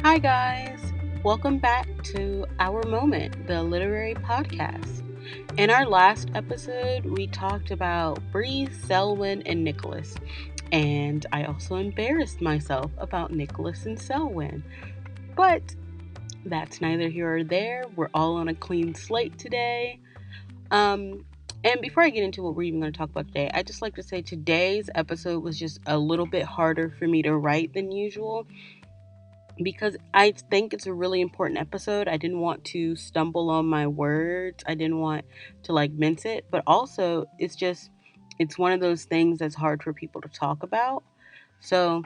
Hi, guys. Welcome back to Our Moment, the literary podcast. In our last episode, we talked about Bree, Selwyn, and Nicholas. And I also embarrassed myself about Nicholas and Selwyn. But that's neither here or there. We're all on a clean slate today. Um, and before I get into what we're even going to talk about today, I just like to say today's episode was just a little bit harder for me to write than usual because I think it's a really important episode. I didn't want to stumble on my words. I didn't want to mince it, but also it's one of those things that's hard for people to talk about. So,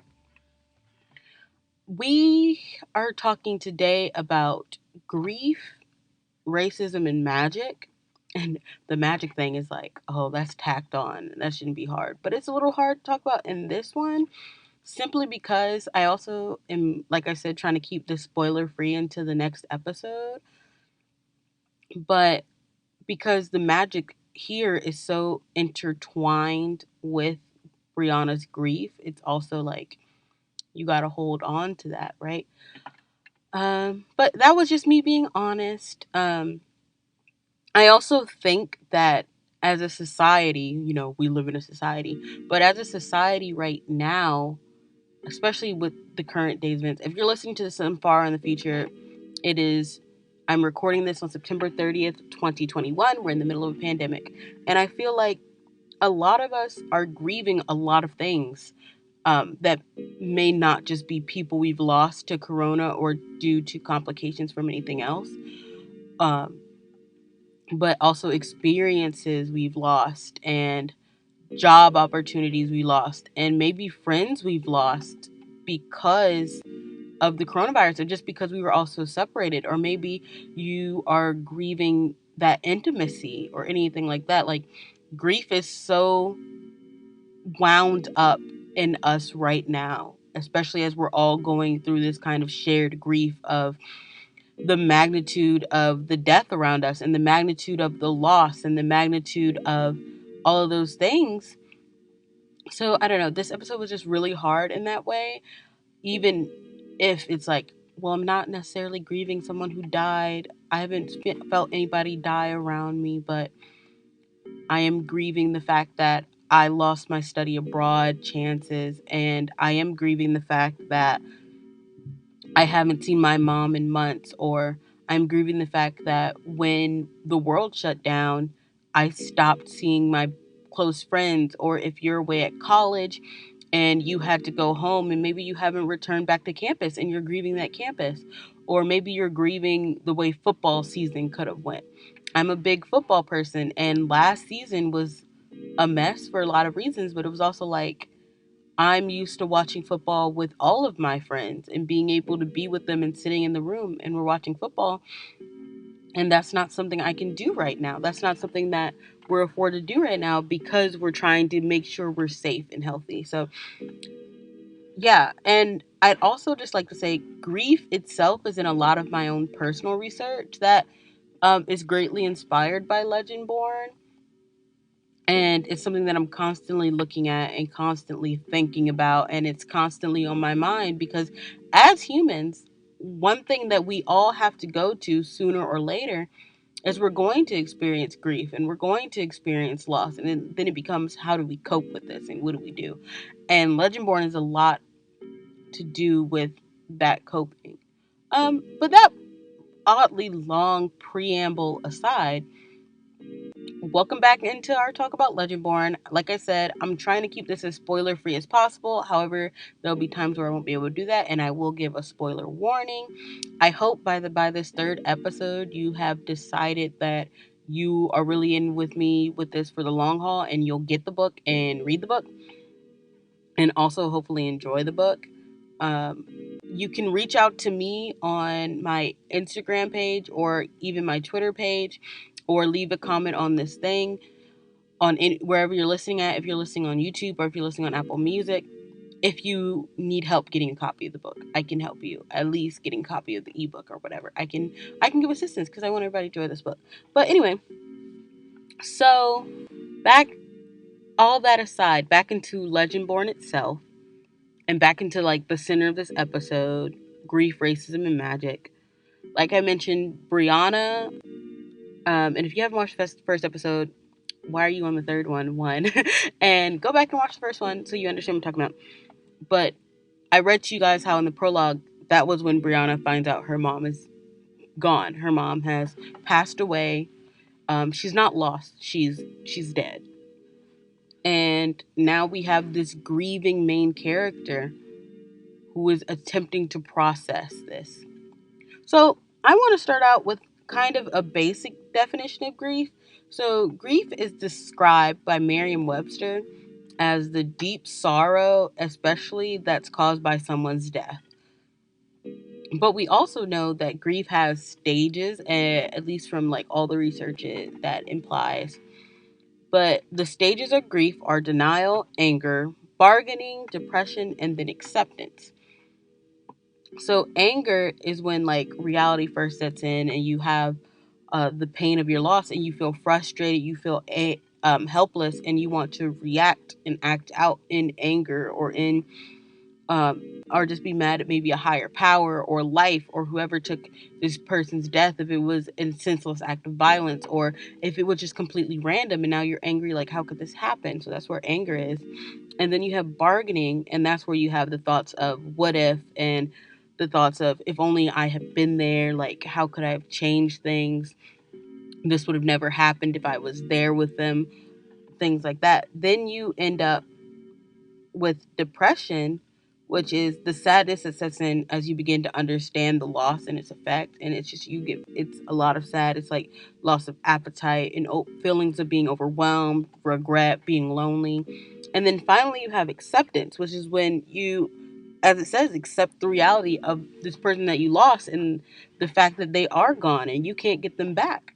we are talking today about grief, racism and magic. And the magic thing is oh, that's tacked on. That shouldn't be hard. But it's a little hard to talk about in this one simply because I also am, like I said, trying to keep this spoiler free into the next episode. But because the magic here is so intertwined with Brianna's grief, it's also you got to hold on to that, right? But that was just me being honest. I also think that as a society, we live in a society, but as a society right now, especially with the current day's events. If you're listening to this far in the future, it is, I'm recording this on September 30th, 2021. We're in the middle of a pandemic. And I feel like a lot of us are grieving a lot of things that may not just be people we've lost to corona or due to complications from anything else, um, but also experiences we've lost and job opportunities we lost and maybe friends we've lost because of the coronavirus or just because we were all so separated, or maybe you are grieving that intimacy or anything like that. Grief is so wound up in us right now, especially as we're all going through this kind of shared grief of the magnitude of the death around us and the magnitude of the loss and the magnitude of all of those things. So I don't know, this episode was just really hard in that way, even if it's well, I'm not necessarily grieving someone who died. I haven't felt anybody die around me, but I am grieving the fact that I lost my study abroad chances, and I am grieving the fact that I haven't seen my mom in months, or I'm grieving the fact that when the world shut down, I stopped seeing my close friends, or if you're away at college and you had to go home and maybe you haven't returned back to campus and you're grieving that campus, or maybe you're grieving the way football season could have went. I'm a big football person, and last season was a mess for a lot of reasons, but it was also I'm used to watching football with all of my friends and being able to be with them and sitting in the room and we're watching football. And that's not something I can do right now. That's not something that we're afforded to do right now because we're trying to make sure we're safe and healthy. So, yeah. And I'd also just like to say grief itself is in a lot of my own personal research that is greatly inspired by Legendborn. And it's something that I'm constantly looking at and constantly thinking about. And it's constantly on my mind because as humans, one thing that we all have to go to sooner or later is we're going to experience grief and we're going to experience loss. And then it becomes, how do we cope with this and what do we do? And Legendborn is a lot to do with that coping. But that oddly long preamble aside, welcome back into our talk about Legendborn. Like I said, I'm trying to keep this as spoiler free as possible. However, there'll be times where I won't be able to do that, and I will give a spoiler warning. I hope by this third episode, you have decided that you are really in with me with this for the long haul, and you'll get the book and read the book, and also hopefully enjoy the book. You can reach out to me on my Instagram page or even my Twitter page, or leave a comment on this thing on wherever you're listening at. If you're listening on YouTube or if you're listening on Apple Music, if you need help getting a copy of the book, I can help you at least getting a copy of the ebook or whatever. I can give assistance because I want everybody to enjoy this book. But anyway, so back all that aside, back into Legendborn itself and back into the center of this episode. grief, racism, and magic. Like I mentioned, Brianna, and if you haven't watched the first episode, why are you on the third one? One, and go back and watch the first one so you understand what I'm talking about. But I read to you guys how in the prologue, that was when Brianna finds out her mom is gone. Her mom has passed away. She's not lost. She's dead. And now we have this grieving main character who is attempting to process this. So I want to start out with kind of a basic definition of grief. So grief is described by Merriam-Webster as the deep sorrow, especially that's caused by someone's death. But we also know that grief has stages, at least from like all the research that implies. But the stages of grief are denial, anger, bargaining, depression, and then acceptance. So anger is when like reality first sets in and you have the pain of your loss and you feel frustrated, you feel helpless, and you want to react and act out in anger or just be mad at maybe a higher power or life or whoever took this person's death, if it was a senseless act of violence or if it was just completely random and now you're angry like how could this happen. So that's where anger is. And then you have bargaining, and that's where you have the thoughts of what if, and the thoughts of if only I had been there, like how could I have changed things, this would have never happened if I was there with them, things like that. Then you end up with depression, which is the sadness that sets in as you begin to understand the loss and its effect. And it's just, it's a lot of sad. It's like loss of appetite and feelings of being overwhelmed, regret, being lonely. And then finally, you have acceptance, which is when you, as it says, accept the reality of this person that you lost and the fact that they are gone and you can't get them back.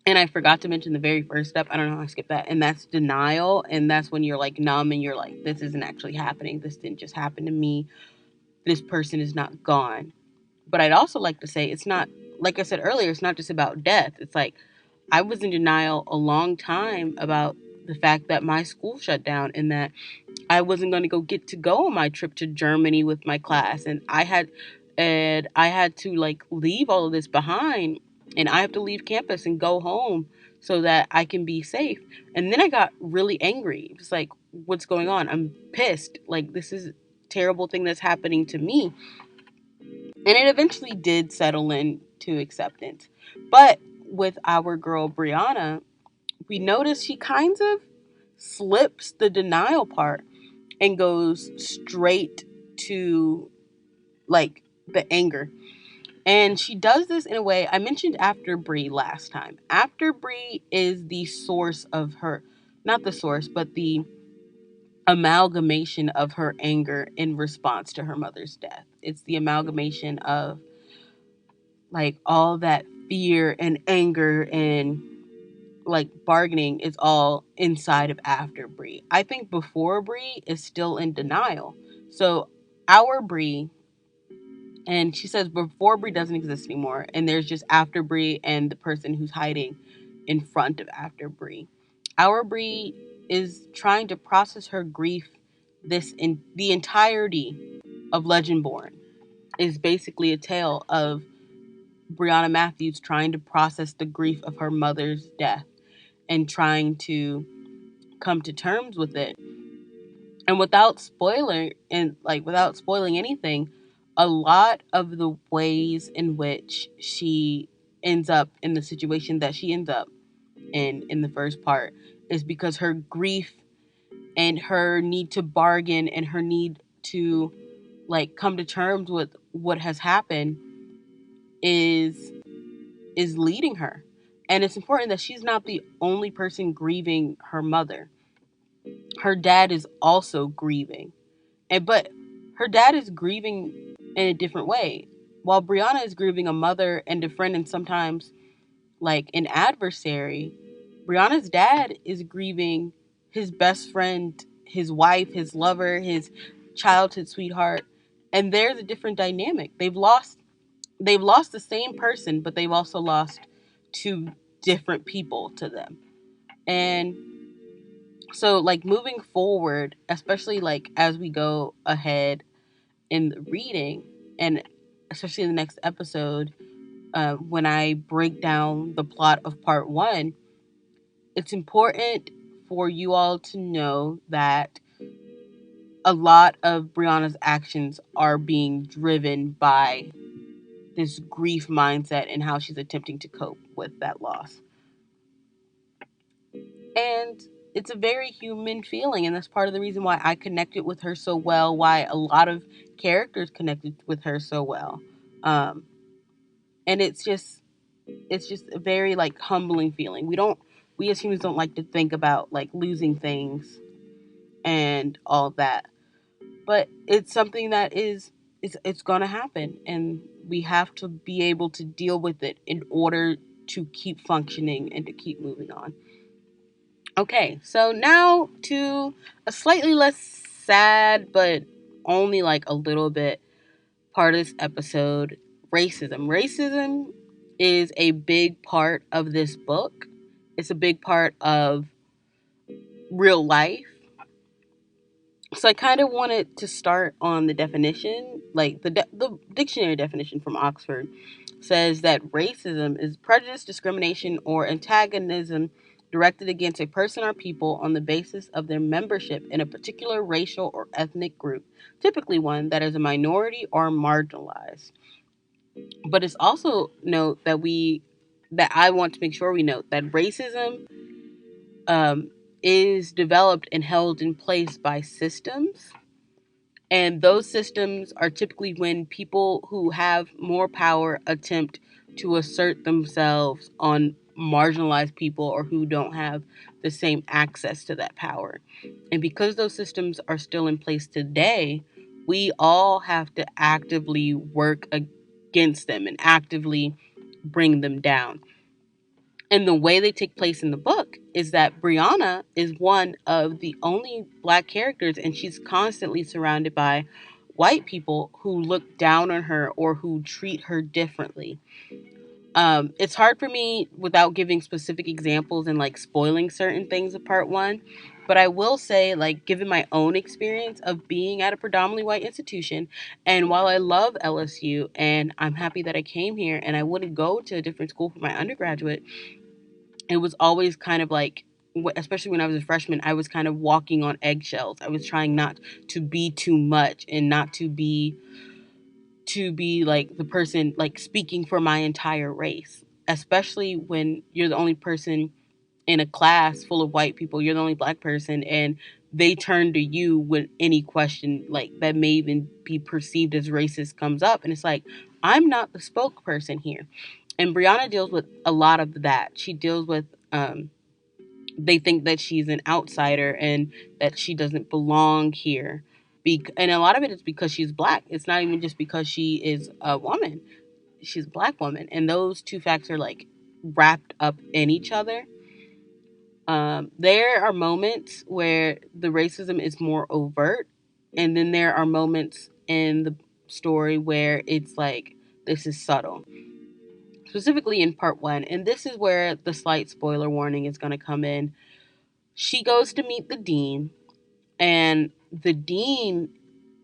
And I forgot to mention the very first step. I don't know how I skipped that. And that's denial. And that's when you're like numb and you're like, this isn't actually happening. This didn't just happen to me. This person is not gone. But I'd also like to say it's not, like I said earlier, it's not just about death. It's like I was in denial a long time about the fact that my school shut down and that I wasn't going to get to go on my trip to Germany with my class. And I had to like leave all of this behind, and I have to leave campus and go home so that I can be safe. And then I got really angry. It's like, what's going on? I'm pissed. Like, this is a terrible thing that's happening to me. And it eventually did settle in to acceptance. But with our girl Brianna, we notice she kind of slips the denial part and goes straight to like the anger. And she does this in a way I mentioned After Bree last time. After Bree is the source of her, not the source, but the amalgamation of her anger in response to her mother's death. It's the amalgamation of like all that fear and anger and like bargaining is all inside of After Bree. I think Before Bree is still in denial. So our Bree, and she says Before Bree doesn't exist anymore, and there's just After Bree and the person who's hiding in front of After Bree. Our Bree is trying to process her grief. This in the entirety of Legendborn is basically a tale of Brianna Matthews trying to process the grief of her mother's death and trying to come to terms with it. And without spoiling anything, a lot of the ways in which she ends up in the situation that she ends up in the first part is because her grief and her need to bargain and her need to like come to terms with what has happened is leading her. And it's important that she's not the only person grieving her mother. Her dad is also grieving. But her dad is grieving in a different way. While Brianna is grieving a mother and a friend and sometimes like an adversary, Brianna's dad is grieving his best friend, his wife, his lover, his childhood sweetheart. And there's a different dynamic. They've lost the same person, but they've also lost two different people to them. And so like moving forward, especially like as we go ahead in the reading, and especially in the next episode, when I break down the plot of part one, it's important for you all to know that a lot of Brianna's actions are being driven by this grief mindset and how she's attempting to cope with that loss. And it's a very human feeling, and that's part of the reason why I connected with her so well, why a lot of characters connected with her so well. Um, and it's just a very like humbling feeling. We as humans don't like to think about like losing things and all of that. But it's something that it's gonna happen, and we have to be able to deal with it in order to keep functioning and to keep moving on. Okay, so now to a slightly less sad, but only like a little bit part of this episode: racism. Racism is a big part of this book. It's a big part of real life. So I kind of wanted to start on the definition, like the dictionary definition from Oxford says that racism is prejudice, discrimination, or antagonism directed against a person or people on the basis of their membership in a particular racial or ethnic group, typically one that is a minority or marginalized. But it's also note that I want to make sure we note that racism um, is developed and held in place by systems, and those systems are typically when people who have more power attempt to assert themselves on marginalized people or who don't have the same access to that power. And because those systems are still in place today, we all have to actively work against them and actively bring them down. And the way they take place in the book is that Brianna is one of the only black characters, and she's constantly surrounded by white people who look down on her or who treat her differently. It's hard for me without giving specific examples and like spoiling certain things of part one. But I will say, like, given my own experience of being at a predominantly white institution, and while I love LSU and I'm happy that I came here and I wouldn't go to a different school for my undergraduate, it was always kind of like, especially when I was a freshman, I was kind of walking on eggshells. I was trying not to be too much and not to be like the person like speaking for my entire race, especially when you're the only person in a class full of white people. You're the only black person, and they turn to you when any question like that may even be perceived as racist comes up, and it's like, I'm not the spokesperson here. And Brianna deals with a lot of that. She deals with they think that she's an outsider and that she doesn't belong here. And a lot of it is because she's black. It's not even just because she is a woman. She's a black woman, and those two facts are like wrapped up in each other. There are moments where the racism is more overt, and then there are moments in the story where it's like this is subtle, specifically in part one. And this is where the slight spoiler warning is going to come in. She goes to meet the dean, and the dean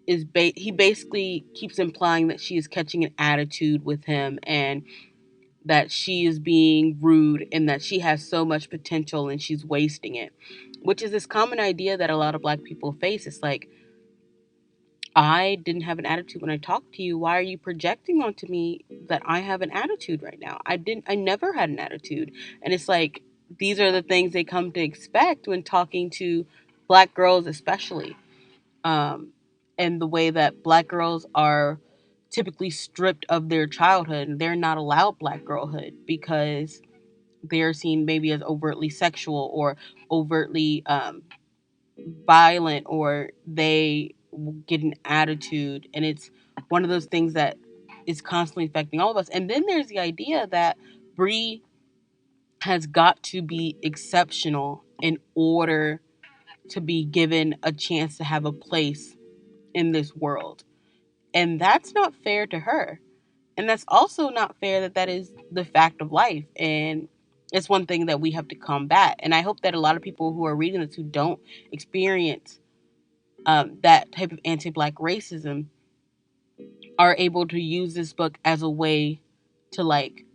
he basically keeps implying that she is catching an attitude with him, and that she is being rude, and that she has so much potential and she's wasting it, which is this common idea that a lot of black people face. It's like, I didn't have an attitude when I talked to you. Why are you projecting onto me that I have an attitude right now? I never had an attitude. And it's like, these are the things they come to expect when talking to black girls, especially. Um, and the way that black girls are typically stripped of their childhood, and they're not allowed black girlhood because they're seen maybe as overtly sexual or overtly violent, or they get an attitude. And it's one of those things that is constantly affecting all of us. And then there's the idea that Bree has got to be exceptional in order to be given a chance to have a place in this world. And that's not fair to her. And that's also not fair that that is the fact of life. And it's one thing that we have to combat. And I hope that a lot of people who are reading this who don't experience that type of anti-black racism are able to use this book as a way to like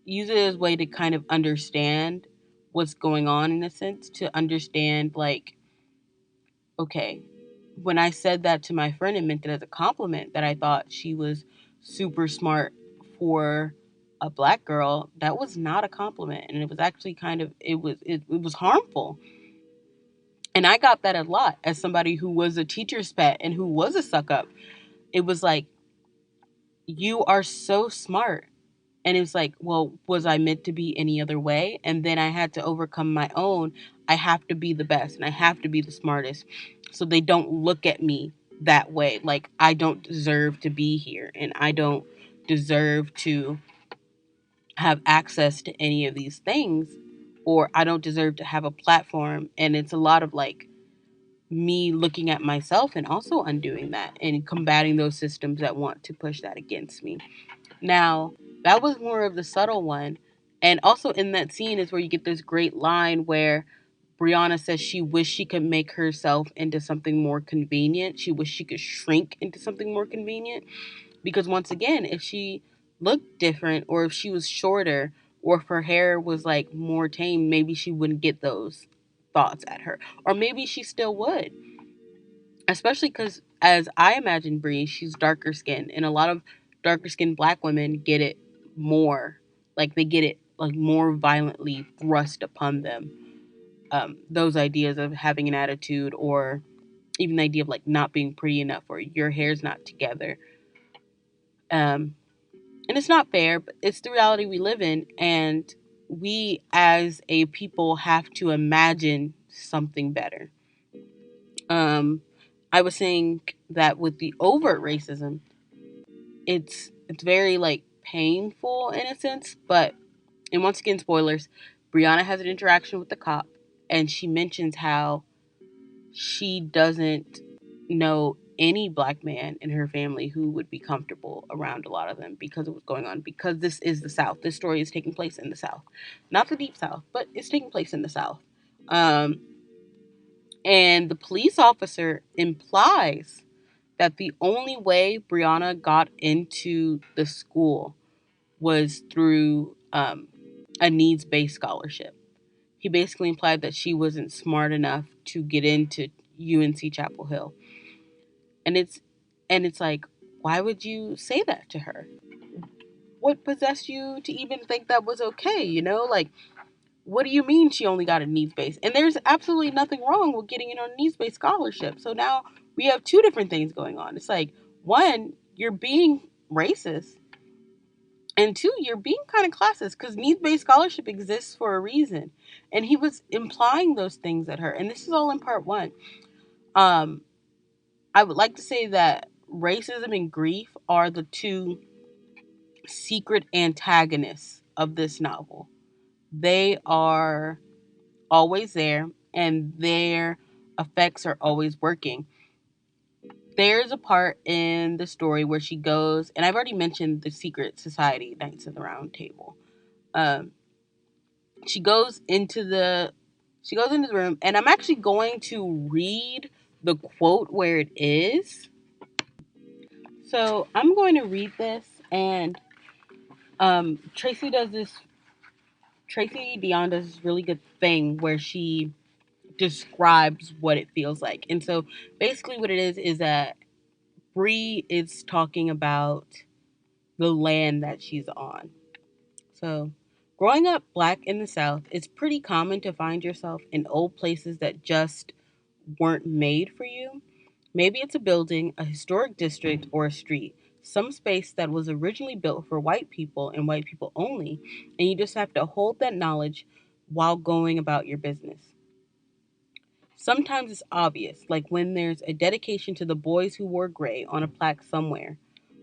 use it as a way to kind of understand what's going on, in a sense, to understand like, okay, when I said that to my friend, it meant it as a compliment that I thought she was super smart for a black girl. That was not a compliment, and it was actually kind of it was harmful. And I got that a lot as somebody who was a teacher's pet and who was a suck up. It was like, you are so smart. And it was like, well, was I meant to be any other way? And then I had to overcome my own. I have to be the best and I have to be the smartest. So they don't look at me that way. Like, I don't deserve to be here and I don't deserve to have access to any of these things, or I don't deserve to have a platform. And it's a lot of like me looking at myself and also undoing that and combating those systems that want to push that against me. Now, that was more of the subtle one. And also in that scene is where you get this great line where Brianna says she wished she could make herself into something more convenient. She wished she could shrink into something more convenient. Because once again, if she looked different or if she was shorter or if her hair was like more tame, maybe she wouldn't get those thoughts at her. Or maybe she still would. Especially because, as I imagine Bree, she's darker skinned, and a lot of darker skinned black women get it more. Like they get it like more violently thrust upon them. Those ideas of having an attitude, or even the idea of like not being pretty enough, or your hair's not together. Um, and it's not fair, but it's the reality we live in, and we as a people have to imagine something better. Um, I was saying that with the overt racism, it's very like painful in a sense, but and once again spoilers, Brianna has an interaction with the cop and she mentions how she doesn't know any black man in her family who would be comfortable around a lot of them because of what's going on, because this is the South. This story is taking place in the South. Not the deep South, but it's taking place in the South. Um, and the police officer implies that the only way Brianna got into the school was through a needs based scholarship. He basically implied that she wasn't smart enough to get into UNC Chapel Hill. And it's like, why would you say that to her? What possessed you to even think that was okay? Like, what do you mean she only got a needs based? And there's absolutely nothing wrong with getting in on a needs based scholarship. So now we have two different things going on. It's like, one, you're being racist, and two, you're being kind of classist because needs based scholarship exists for a reason. And he was implying those things at her. And this is all in part one. Um, I would like to say that racism and grief are the two secret antagonists of this novel. They are always there and their effects are always working. There's a part in the story where she goes, and I've already mentioned the secret society, Knights of the Round Table. Um, she goes into the she goes into the room, and I'm actually going to read the quote where it is. So I'm going to read this, and Tracy Dion does this really good thing where she describes what it feels like. And so basically what it is that Bree is talking about the land that she's on. So, growing up black in the South, it's pretty common to find yourself in old places that just weren't made for you. Maybe it's a building, a historic district, or a street. Some space that was originally built for white people and white people only, and you just have to hold that knowledge while going about your business. Sometimes it's obvious, like when there's a dedication to the boys who wore gray on a plaque somewhere,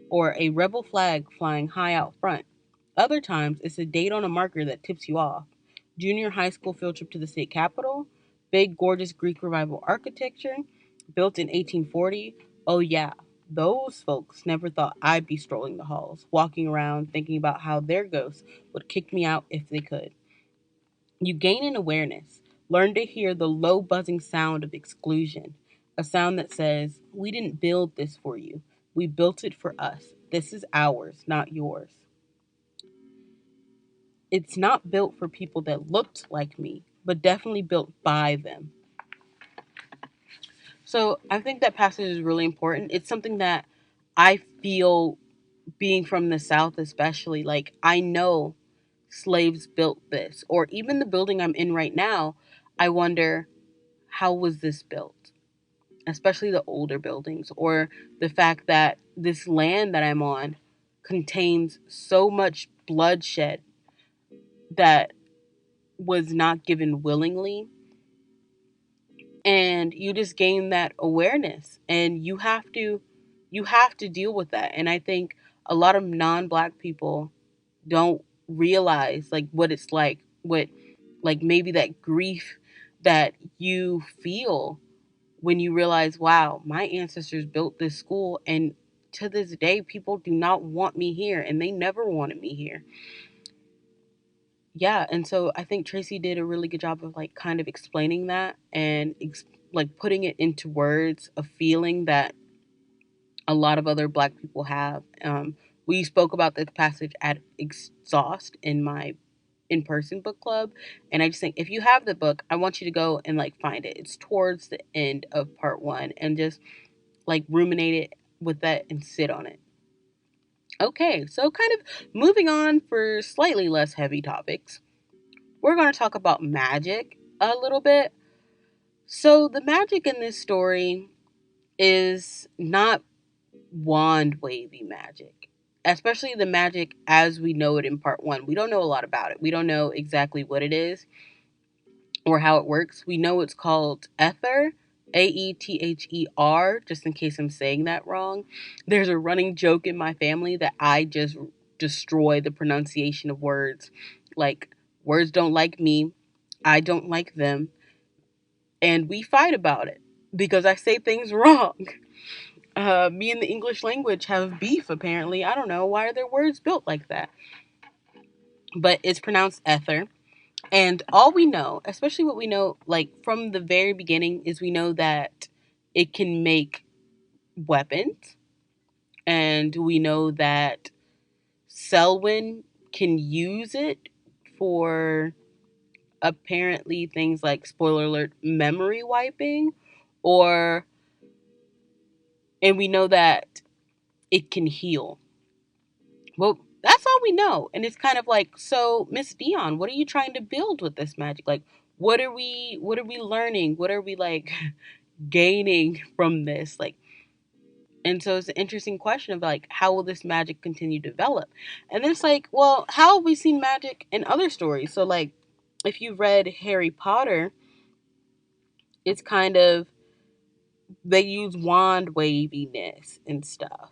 or a rebel flag flying high out front. Other times, it's a date on a marker that tips you off. Junior high school field trip to the state capitol, big, gorgeous Greek revival architecture, built in 1840. Oh, yeah, those folks never thought I'd be strolling the halls, walking around thinking about how their ghosts would kick me out if they could. You gain an awareness, learn to hear the low buzzing sound of exclusion, a sound that says, "We didn't build this for you. We built it for us. This is ours, not yours. It's not built for people that looked like me, but definitely built by them. So I think that passage is really important. It's something that I feel, being from the South, especially, like I know slaves built this, or even the building I'm in right now. I wonder, how was this built? Especially the older buildings, or the fact that this land that I'm on contains so much bloodshed that was not given willingly. And you just gain that awareness, and you have to deal with that. And I think a lot of non-black people don't realize like what it's like, what, like, maybe that grief that you feel when you realize, wow, my ancestors built this school, and to this day people do not want me here, and they never wanted me here. Yeah, and so I think Tracy did a really good job of like kind of explaining that, and like putting it into words, a feeling that a lot of other black people have. We spoke about this passage at exhaust in my in-person book club, and I just think if you have the book, I want you to go and like find it. It's towards the end of part one, and just like ruminate it with that and sit on it. Okay, so kind of moving on for slightly less heavy topics, we're going to talk about magic a little bit. So the magic in this story is not wand wavy magic, especially the magic as we know it in part one. We don't know a lot about it. We don't know exactly what it is or how it works. We know it's called ether, Aether, just in case I'm saying that wrong. There's a running joke in my family that I just destroy the pronunciation of words. Like, words don't like me, I don't like them, and we fight about it because I say things wrong. Me and the English language have beef, apparently. I don't know. Why are their words built like that? But it's pronounced ether. And all we know, especially what we know, like from the very beginning, is we know that it can make weapons. And we know that Selwyn can use it for apparently things like, spoiler alert, memory wiping. Or, and we know that it can heal. Well, that's all we know. And it's kind of like, so Miss Dion, what are you trying to build with this magic? Like, what are we learning? What are we like gaining from this? Like, and so it's an interesting question of like, how will this magic continue to develop? And then it's like, well, how have we seen magic in other stories? So like, if you've read Harry Potter, it's kind of, they use wand waviness and stuff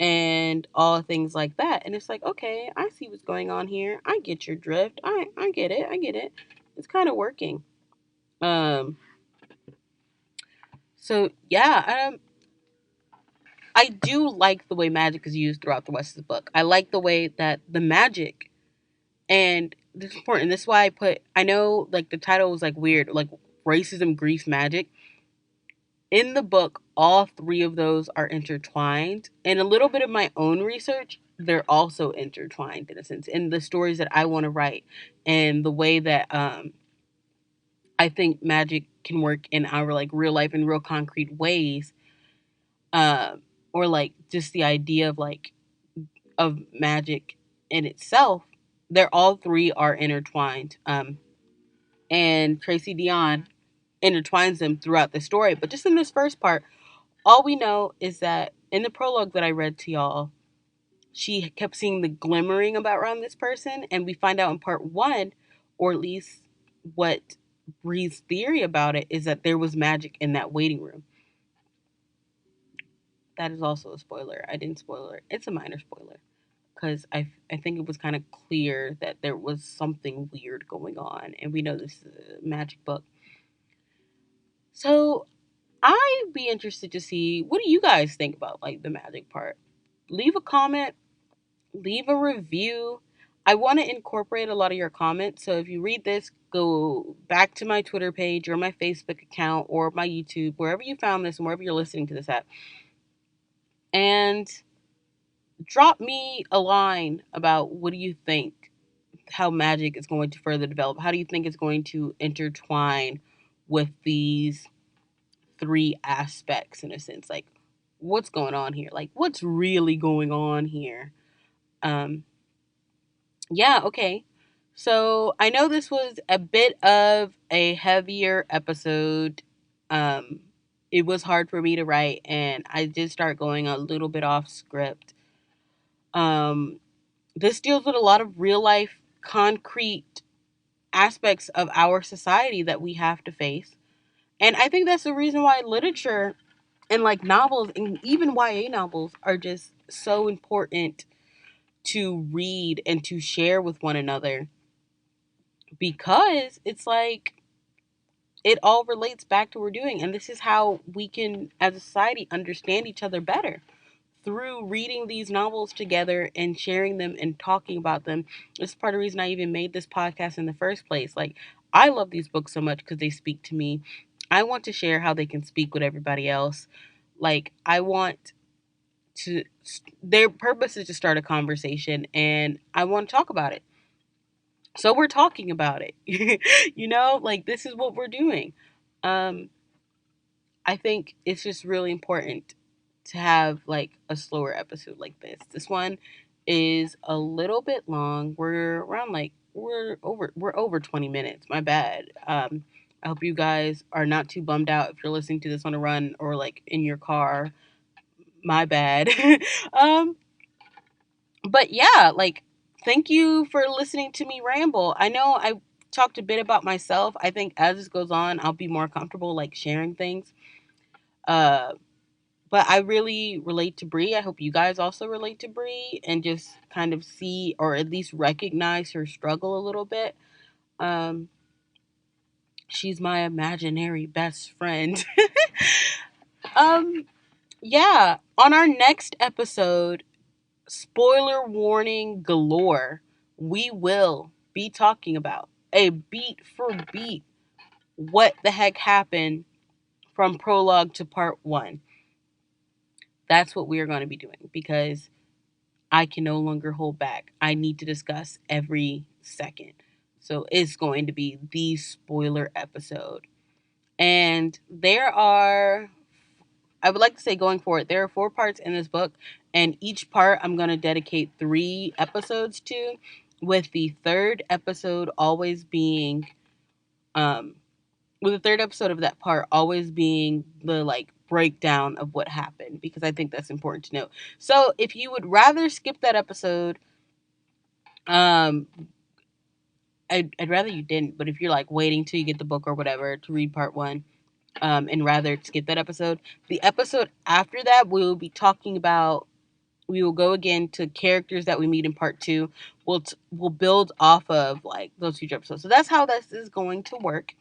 and all things like that. And it's like, okay, I see what's going on here. I get your drift. I get it. I get it. It's kind of working. Um, so yeah, I do like the way magic is used throughout the rest of the book. I like the way that the magic, and this is important. This is why I know like the title was like weird, like racism, grief, magic. In the book, all three of those are intertwined. And a little bit of my own research, they're also intertwined in a sense. In the stories that I want to write, and the way that I think magic can work in our like real life and real concrete ways, or like just the idea of like of magic in itself. They're all three are intertwined. And Tracy Dion intertwines them throughout the story. But just in this first part, all we know is that in the prologue that I read to y'all, she kept seeing the glimmering about around this person, and we find out in part one, or at least what Bree's theory about it is, that there was magic in that waiting room. That is also a spoiler. I didn't spoil it. It's a minor spoiler because I think it was kind of clear that there was something weird going on, and we know this is a magic book. So I'd be interested to see, what do you guys think about like the magic part? Leave a comment, leave a review. I want to incorporate a lot of your comments. So if you read this, go back to my Twitter page or my Facebook account or my YouTube, wherever you found this and wherever you're listening to this at. and drop me a line about what do you think, how magic is going to further develop. How do you think it's going to intertwine with these three aspects, in a sense? Like, what's going on here? Like, what's really going on here? Um, yeah, okay. So I know this was a bit of a heavier episode. Um, it was hard for me to write, and I did start going a little bit off script. Um, this deals with a lot of real life, concrete aspects of our society that we have to face. And I think that's the reason why literature and like novels and even YA novels are just so important to read and to share with one another, because it's like it all relates back to what we're doing. And this is how we can, as a society, understand each other better through reading these novels together and sharing them and talking about them. This is part of the reason I even made this podcast in the first place. Like, I love these books so much because they speak to me. I want to share how they can speak with everybody else. Like, I want to, their purpose is to start a conversation, and I want to talk about it. So we're talking about it. Like, this is what we're doing. Um, I think it's just really important to have like a slower episode like this. This one is a little bit long. We're around like we're over 20 minutes. My bad. I hope you guys are not too bummed out if you're listening to this on a run or like in your car. My bad. um but yeah, like, thank you for listening to me ramble. I know I talked a bit about myself. I think as this goes on, I'll be more comfortable like sharing things. Uh But I really relate to Bree. I hope you guys also relate to Bree and just kind of see or at least recognize her struggle a little bit. Um, she's my imaginary best friend. um, yeah. On our next episode, spoiler warning galore, we will be talking about a beat for beat what the heck happened from prologue to part one. That's what we are going to be doing because I can no longer hold back. I need to discuss every second. So it's going to be the spoiler episode. And I would like to say going forward, there are 4 parts in this book, and each part I'm going to dedicate 3 episodes to, with the third episode always being, um, with the third episode of that part always being the like breakdown of what happened, because I think that's important to note. So if you would rather skip that episode, um, I'd rather you didn't. But if you're like waiting till you get the book or whatever to read part one, and rather skip that episode, the episode after that we will be talking about. We will go again to characters that we meet in part two. We'll build off of like those future episodes. So that's how this is going to work.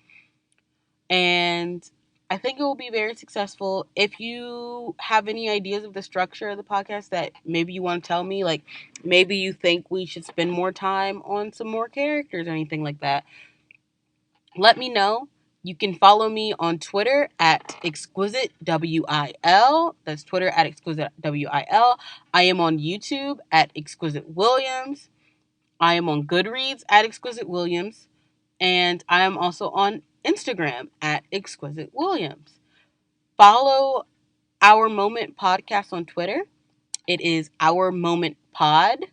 And I think it will be very successful. If you have any ideas of the structure of the podcast that maybe you want to tell me, like maybe you think we should spend more time on some more characters or anything like that, let me know. You can follow me on Twitter at Exquisite WIL. That's Twitter at Exquisite WIL. I am on YouTube at Exquisite Williams. I am on Goodreads at Exquisite Williams. And I am also on Instagram at Exquisite Williams. Follow Our Moment Podcast on Twitter. It is Our Moment Pod.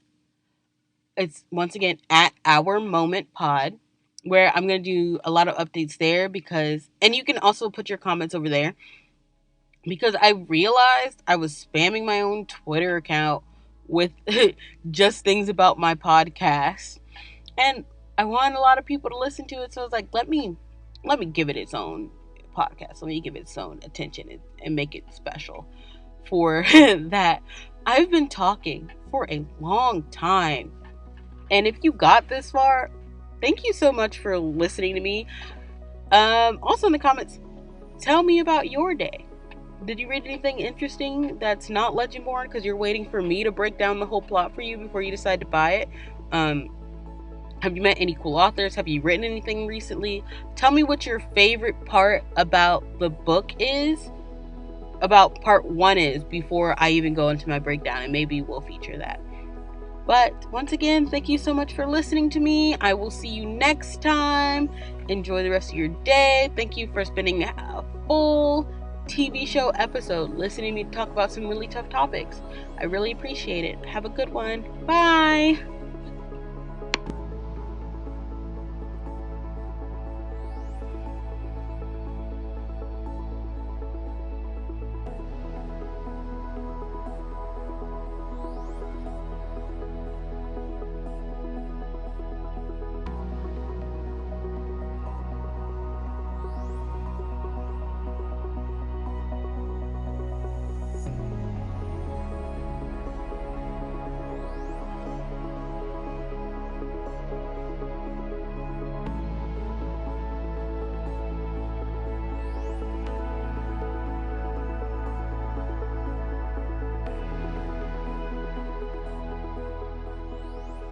It's once again at Our Moment Pod, where I'm going to do a lot of updates there and you can also put your comments over there, because I realized I was spamming my own Twitter account with just things about my podcast. And I want a lot of people to listen to it, so I was like, let me give it its own podcast. Let me give it its own attention and make it special for that. I've been talking for a long time. And if you got this far, thank you so much for listening to me. Also in the comments, tell me about your day. Did you read anything interesting that's not Legendborn because you're waiting for me to break down the whole plot for you before you decide to buy it? Have you met any cool authors? Have you written anything recently? Tell me what your favorite part about the book is. about part one is before I even go into my breakdown, and maybe we'll feature that. But once again, thank you so much for listening to me. I will see you next time. Enjoy the rest of your day. Thank you for spending a full TV show episode listening to me talk about some really tough topics. I really appreciate it. Have a good one. Bye.